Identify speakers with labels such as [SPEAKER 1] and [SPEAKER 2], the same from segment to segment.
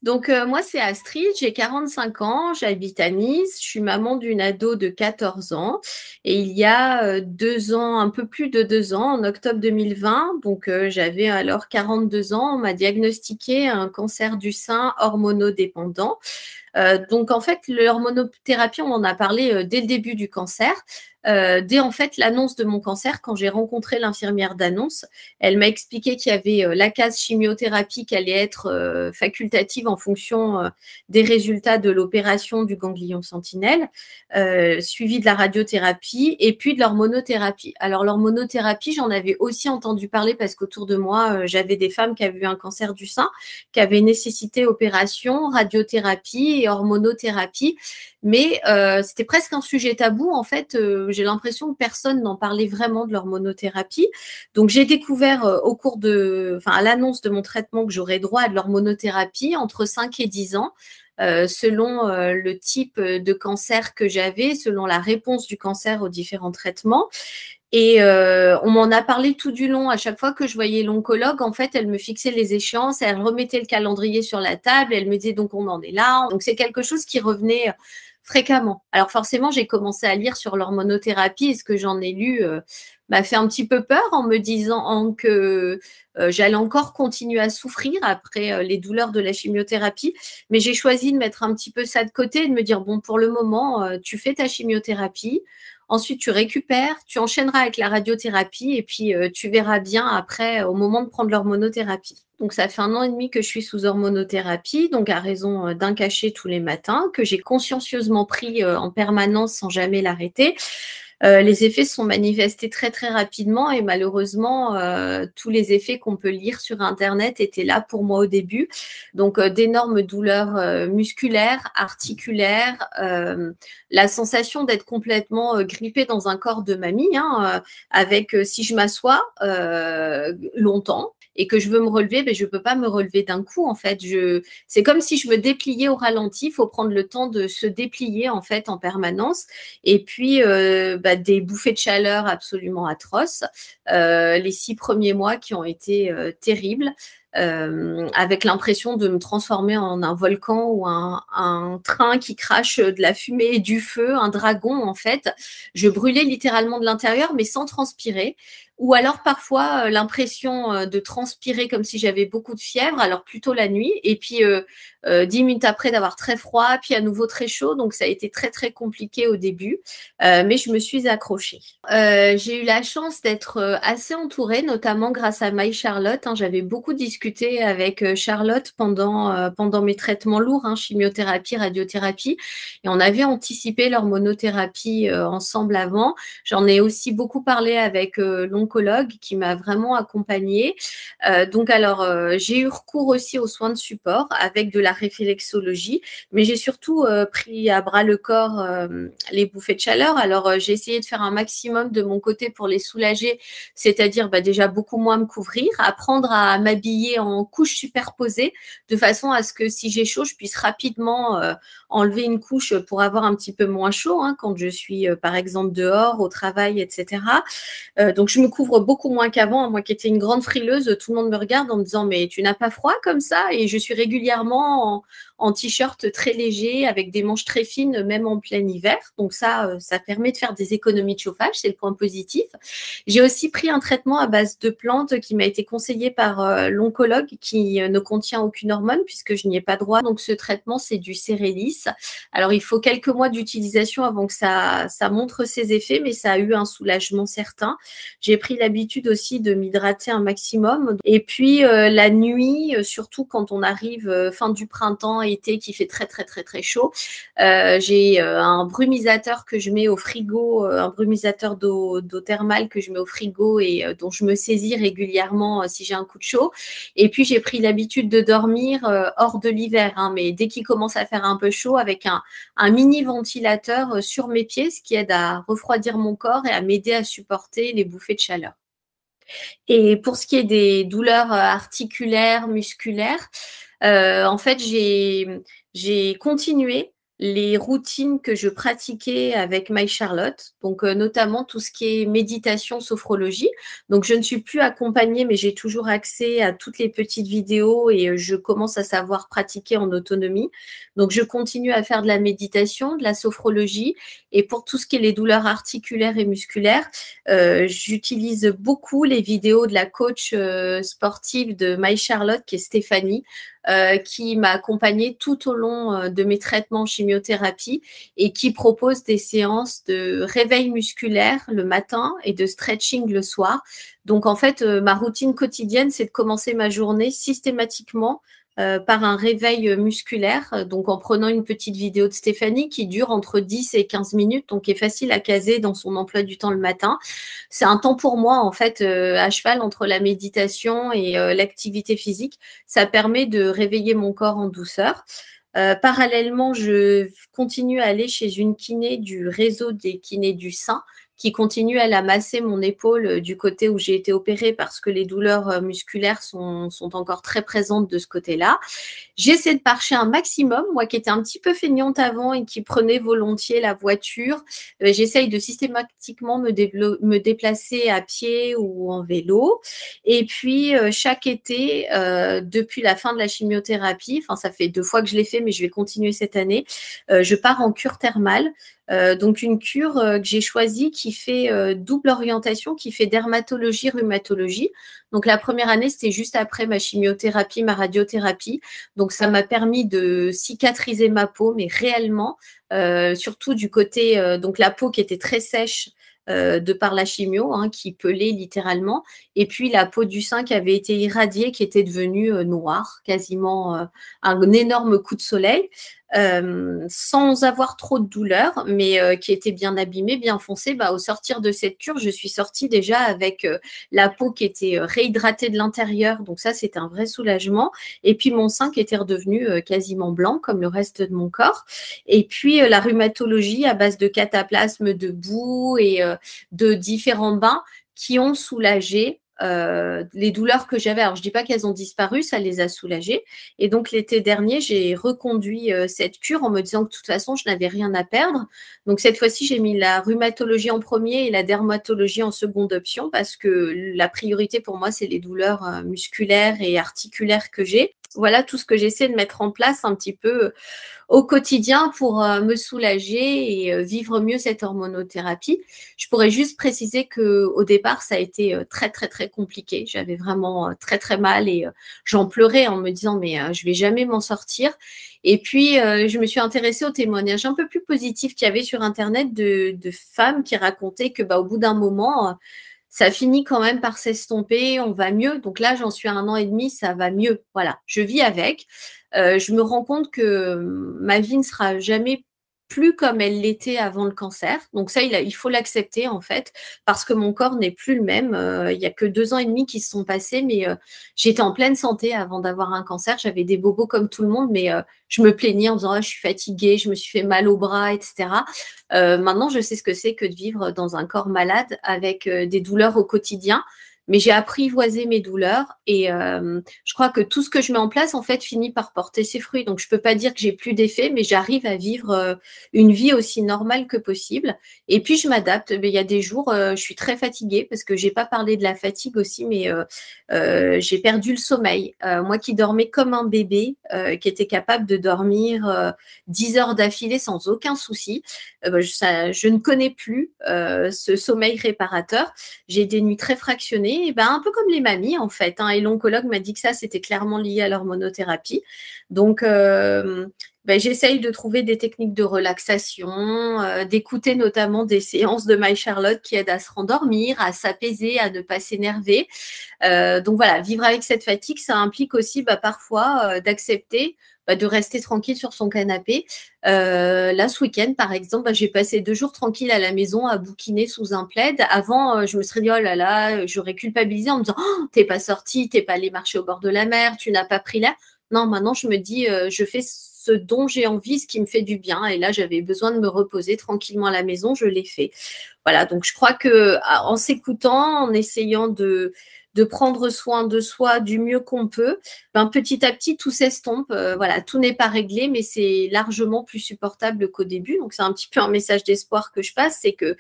[SPEAKER 1] Donc, moi, c'est Astrid, j'ai 45 ans, j'habite à Nice, je suis maman d'une ado de 14 ans. Et il y a 2 ans, un peu plus de 2 ans, en octobre 2020, donc j'avais alors 42 ans, on m'a diagnostiqué un cancer du sein hormonodépendant. Donc en fait, l'hormonothérapie, on en a parlé dès le début du cancer. Dès en fait l'annonce de mon cancer, quand j'ai rencontré l'infirmière d'annonce, elle m'a expliqué qu'il y avait la case chimiothérapie qui allait être facultative en fonction des résultats de l'opération du ganglion sentinelle, suivi de la radiothérapie et puis de l'hormonothérapie. Alors l'hormonothérapie, j'en avais aussi entendu parler parce qu'autour de moi, j'avais des femmes qui avaient eu un cancer du sein, qui avaient nécessité opération, radiothérapie et hormonothérapie. Mais c'était presque un sujet tabou. En fait, j'ai l'impression que personne n'en parlait vraiment de l'hormonothérapie. Donc, j'ai découvert à l'annonce de mon traitement que j'aurais droit à de l'hormonothérapie entre 5 et 10 ans. Selon le type de cancer que j'avais, selon la réponse du cancer aux différents traitements. Et on m'en a parlé tout du long. À chaque fois que je voyais l'oncologue, en fait, elle me fixait les échéances, elle remettait le calendrier sur la table, elle me disait donc on en est là. Donc c'est quelque chose qui revenait fréquemment. Alors forcément, j'ai commencé à lire sur l'hormonothérapie et ce que j'en ai lu m'a fait un petit peu peur en me disant que j'allais encore continuer à souffrir après les douleurs de la chimiothérapie. Mais j'ai choisi de mettre un petit peu ça de côté et de me dire, bon, pour le moment, tu fais ta chimiothérapie. Ensuite, tu récupères, tu enchaîneras avec la radiothérapie et puis tu verras bien après au moment de prendre l'hormonothérapie. Donc, ça fait 1 an et demi que je suis sous hormonothérapie, donc à raison d'un cachet tous les matins, que j'ai consciencieusement pris en permanence sans jamais l'arrêter. Les effets sont manifestés très très rapidement et malheureusement, tous les effets qu'on peut lire sur Internet étaient là pour moi au début. Donc, d'énormes douleurs musculaires, articulaires, la sensation d'être complètement grippée dans un corps de mamie, hein, avec si je m'assois longtemps et que je veux me relever, ben, je ne peux pas me relever d'un coup en fait. C'est comme si je me dépliais au ralenti, il faut prendre le temps de se déplier en fait en permanence. Et puis des bouffées de chaleur absolument atroces. Les 6 premiers mois qui ont été terribles. Avec l'impression de me transformer en un volcan ou un train qui crache de la fumée et du feu, un dragon en fait. Je brûlais littéralement de l'intérieur mais sans transpirer. Ou alors parfois l'impression de transpirer comme si j'avais beaucoup de fièvre, alors plutôt la nuit. Et puis 10 minutes après d'avoir très froid, puis à nouveau très chaud. Donc ça a été très très compliqué au début, mais je me suis accrochée. J'ai eu la chance d'être assez entourée, notamment grâce à Maï Charlotte. Hein. J'avais beaucoup discuté avec Charlotte pendant mes traitements lourds, hein, chimiothérapie, radiothérapie, et on avait anticipé l'hormonothérapie ensemble avant. J'en ai aussi beaucoup parlé avec l'oncologue qui m'a vraiment accompagnée. Donc alors, j'ai eu recours aussi aux soins de support avec de la réflexologie, mais j'ai surtout pris à bras le corps les bouffées de chaleur. Alors, j'ai essayé de faire un maximum de mon côté pour les soulager, c'est-à-dire déjà beaucoup moins me couvrir, apprendre à m'habiller en couches superposées, de façon à ce que si j'ai chaud, je puisse rapidement enlever une couche pour avoir un petit peu moins chaud hein, quand je suis, par exemple, dehors, au travail, etc. Donc, je me couvre beaucoup moins qu'avant. Moi qui étais une grande frileuse, tout le monde me regarde en me disant « Mais tu n'as pas froid comme ça ?» Et je suis régulièrement en t-shirt très léger, avec des manches très fines, même en plein hiver. Donc ça permet de faire des économies de chauffage, c'est le point positif. J'ai aussi pris un traitement à base de plantes qui m'a été conseillé par l'oncologue, qui ne contient aucune hormone, puisque je n'y ai pas droit. Donc ce traitement, c'est du Cérélis. Alors il faut quelques mois d'utilisation avant que ça montre ses effets, mais ça a eu un soulagement certain. J'ai pris l'habitude aussi de m'hydrater un maximum. Et puis la nuit, surtout quand on arrive fin du printemps, été, qui fait très très très très chaud, j'ai un brumisateur que je mets au frigo, un brumisateur d'eau thermale que je mets au frigo et dont je me saisis régulièrement si j'ai un coup de chaud. Et puis j'ai pris l'habitude de dormir hors de l'hiver, hein, mais dès qu'il commence à faire un peu chaud, avec un mini ventilateur sur mes pieds, ce qui aide à refroidir mon corps et à m'aider à supporter les bouffées de chaleur. Et pour ce qui est des douleurs articulaires, musculaires, en fait, j'ai continué les routines que je pratiquais avec My Charlotte, donc notamment tout ce qui est méditation, sophrologie. Donc je ne suis plus accompagnée, mais j'ai toujours accès à toutes les petites vidéos et je commence à savoir pratiquer en autonomie. Donc je continue à faire de la méditation, de la sophrologie, et pour tout ce qui est les douleurs articulaires et musculaires, j'utilise beaucoup les vidéos de la coach sportive de My Charlotte, qui est Stéphanie, qui m'a accompagnée tout au long de mes traitements en chimiothérapie et qui propose des séances de réveil musculaire le matin et de stretching le soir. Donc en fait, ma routine quotidienne, c'est de commencer ma journée systématiquement par un réveil musculaire, donc en prenant une petite vidéo de Stéphanie qui dure entre 10 et 15 minutes, donc qui est facile à caser dans son emploi du temps le matin. C'est un temps pour moi, en fait, à cheval entre la méditation et l'activité physique. Ça permet de réveiller mon corps en douceur. Parallèlement, je continue à aller chez une kiné du réseau des kinés du sein qui continue à masser mon épaule du côté où j'ai été opérée parce que les douleurs musculaires sont encore très présentes de ce côté-là. J'essaie de marcher un maximum, moi qui étais un petit peu feignante avant et qui prenais volontiers la voiture. J'essaye de systématiquement me déplacer à pied ou en vélo. Et puis, chaque été, depuis la fin de la chimiothérapie, enfin ça fait 2 fois que je l'ai fait, mais je vais continuer cette année, je pars en cure thermale. Donc une cure que j'ai choisie qui fait double orientation, qui fait dermatologie, rhumatologie. Donc la première année, c'était juste après ma chimiothérapie, ma radiothérapie. Donc ça m'a permis de cicatriser ma peau, mais réellement, surtout du côté, donc la peau qui était très sèche de par la chimio, hein, qui pelait littéralement, et puis la peau du sein qui avait été irradiée, qui était devenue noire, quasiment un énorme coup de soleil. Sans avoir trop de douleur, mais qui était bien abîmée, bien foncée. Au sortir de cette cure, je suis sortie déjà avec la peau qui était réhydratée de l'intérieur. Donc ça, c'était un vrai soulagement. Et puis mon sein qui était redevenu quasiment blanc, comme le reste de mon corps. Et puis la rhumatologie à base de cataplasme, de boue et de différents bains qui ont soulagé les douleurs que j'avais. Alors, je ne dis pas qu'elles ont disparu, ça les a soulagées. Et donc, l'été dernier, j'ai reconduit cette cure en me disant que de toute façon, je n'avais rien à perdre. Donc, cette fois-ci, j'ai mis la rhumatologie en premier et la dermatologie en seconde option parce que la priorité pour moi, c'est les douleurs musculaires et articulaires que j'ai. Voilà tout ce que j'essaie de mettre en place un petit peu au quotidien pour me soulager et vivre mieux cette hormonothérapie. Je pourrais juste préciser qu'au départ, ça a été très, très, très compliqué. J'avais vraiment très, très mal et j'en pleurais en me disant mais je vais jamais m'en sortir. Et puis, je me suis intéressée aux témoignages un peu plus positifs qu'il y avait sur Internet de femmes qui racontaient que au bout d'un moment, ça finit quand même par s'estomper, on va mieux. Donc là, j'en suis à 1 an et demi, ça va mieux. Voilà, je vis avec. Je me rends compte que ma vie ne sera jamais plus comme elle l'était avant le cancer. Donc ça, il faut l'accepter en fait, parce que mon corps n'est plus le même. Il n'y a que 2 ans et demi qui se sont passés, mais j'étais en pleine santé avant d'avoir un cancer. J'avais des bobos comme tout le monde, mais je me plaignais en disant je suis fatiguée, je me suis fait mal au bras, etc. Maintenant, je sais ce que c'est que de vivre dans un corps malade avec des douleurs au quotidien. Mais j'ai apprivoisé mes douleurs et je crois que tout ce que je mets en place, en fait, finit par porter ses fruits. Donc, je ne peux pas dire que j'ai plus d'effet, mais j'arrive à vivre une vie aussi normale que possible. Et puis, je m'adapte. Il y a des jours, je suis très fatiguée parce que j'ai pas parlé de la fatigue aussi, mais j'ai perdu le sommeil. Moi qui dormais comme un bébé, qui était capable de dormir 10 heures d'affilée sans aucun souci, je ne connais plus ce sommeil réparateur. J'ai des nuits très fractionnées, et un peu comme les mamies en fait. Et l'oncologue m'a dit que ça, c'était clairement lié à l'hormonothérapie. Donc, j'essaye de trouver des techniques de relaxation, d'écouter notamment des séances de My Charlotte qui aident à se rendormir, à s'apaiser, à ne pas s'énerver. Donc voilà, vivre avec cette fatigue, ça implique aussi parfois d'accepter de rester tranquille sur son canapé. Là, ce week-end, par exemple, j'ai passé 2 jours tranquille à la maison à bouquiner sous un plaid. Avant, je me serais dit, oh là là, j'aurais culpabilisé en me disant, oh, t'es pas sortie, t'es pas allée marcher au bord de la mer, tu n'as pas pris l'air. Non, maintenant, je me dis, je fais ce dont j'ai envie, ce qui me fait du bien. Et là, j'avais besoin de me reposer tranquillement à la maison, je l'ai fait. Voilà, donc je crois que en s'écoutant, en essayant de de prendre soin de soi du mieux qu'on peut, ben, petit à petit, tout s'estompe. Voilà, tout n'est pas réglé, mais c'est largement plus supportable qu'au début. Donc, c'est un petit peu un message d'espoir que je passe, c'est que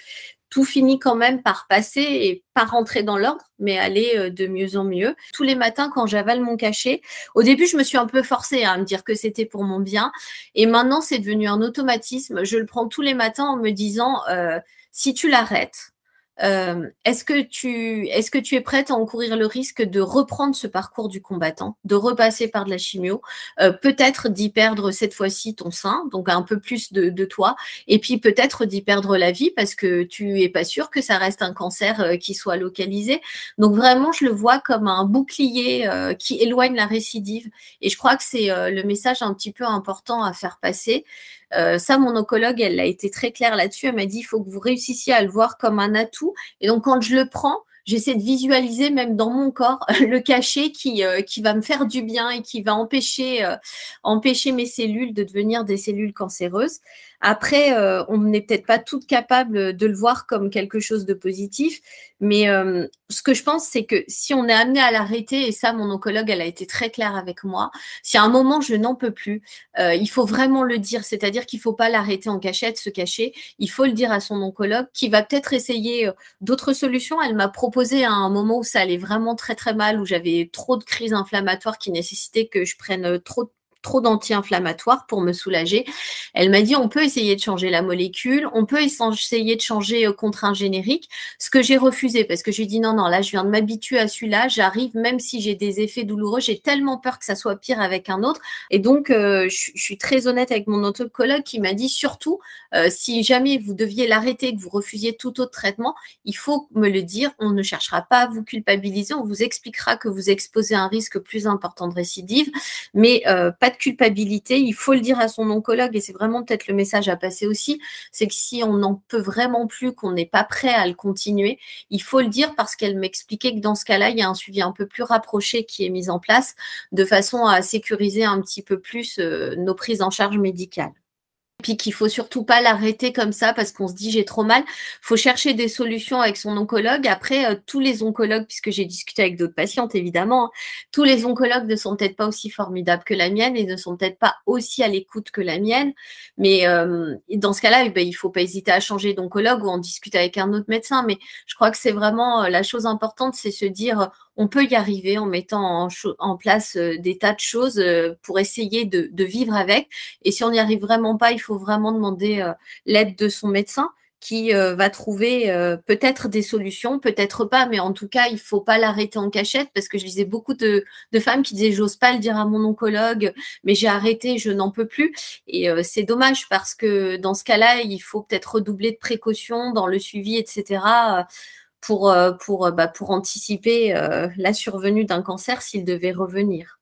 [SPEAKER 1] tout finit quand même par passer et par rentrer dans l'ordre, mais aller de mieux en mieux. Tous les matins, quand j'avale mon cachet, au début, je me suis un peu forcée à me dire que c'était pour mon bien. Et maintenant, c'est devenu un automatisme. Je le prends tous les matins en me disant, si tu l'arrêtes, est-ce que tu es prête à encourir le risque de reprendre ce parcours du combattant, de repasser par de la chimio, peut-être d'y perdre cette fois-ci ton sein, donc un peu plus de toi, et puis peut-être d'y perdre la vie parce que tu es pas sûr que ça reste un cancer qui soit localisé. Donc vraiment, je le vois comme un bouclier qui éloigne la récidive. Et je crois que c'est le message un petit peu important à faire passer. Ça, mon oncologue, elle a été très claire là-dessus. Elle m'a dit, il faut que vous réussissiez à le voir comme un atout. Et donc, quand je le prends, j'essaie de visualiser même dans mon corps le cachet qui va me faire du bien et qui va empêcher mes cellules de devenir des cellules cancéreuses. Après, on n'est peut-être pas toutes capables de le voir comme quelque chose de positif, mais ce que je pense, c'est que si on est amené à l'arrêter, et ça, mon oncologue, elle a été très claire avec moi, si à un moment je n'en peux plus, il faut vraiment le dire, c'est-à-dire qu'il ne faut pas l'arrêter en cachette, se cacher, il faut le dire à son oncologue qui va peut-être essayer d'autres solutions. Elle m'a proposé à un moment où ça allait vraiment très très mal, où j'avais trop de crises inflammatoires qui nécessitaient que je prenne trop d'anti-inflammatoires pour me soulager. Elle m'a dit, on peut essayer de changer la molécule, on peut essayer de changer contre un générique, ce que j'ai refusé parce que j'ai dit non, là, je viens de m'habituer à celui-là, j'arrive, même si j'ai des effets douloureux, j'ai tellement peur que ça soit pire avec un autre. Et donc, je suis très honnête avec mon oncologue qui m'a dit, surtout, si jamais vous deviez l'arrêter, que vous refusiez tout autre traitement, il faut me le dire, on ne cherchera pas à vous culpabiliser, on vous expliquera que vous exposez un risque plus important de récidive, mais pas de culpabilité, il faut le dire à son oncologue et c'est vraiment peut-être le message à passer aussi, c'est que si on n'en peut vraiment plus, qu'on n'est pas prêt à le continuer, il faut le dire parce qu'elle m'expliquait que dans ce cas-là, il y a un suivi un peu plus rapproché qui est mis en place de façon à sécuriser un petit peu plus nos prises en charge médicales. Puis qu'il faut surtout pas l'arrêter comme ça parce qu'on se dit j'ai trop mal. Faut chercher des solutions avec son oncologue. Après, tous les oncologues, puisque j'ai discuté avec d'autres patientes évidemment, hein, tous les oncologues ne sont peut-être pas aussi formidables que la mienne et ne sont peut-être pas aussi à l'écoute que la mienne. Mais dans ce cas-là, il faut pas hésiter à changer d'oncologue ou en discuter avec un autre médecin. Mais je crois que c'est vraiment la chose importante, c'est se dire on peut y arriver en mettant en place des tas de choses pour essayer de vivre avec. Et si on n'y arrive vraiment pas, il faut vraiment demander l'aide de son médecin qui va trouver peut-être des solutions, peut-être pas, mais en tout cas, il faut pas l'arrêter en cachette parce que je lisais beaucoup de femmes qui disaient j'ose pas le dire à mon oncologue, mais j'ai arrêté, je n'en peux plus. Et c'est dommage parce que dans ce cas-là, il faut peut-être redoubler de précautions dans le suivi, etc. Pour anticiper la survenue d'un cancer s'il devait revenir.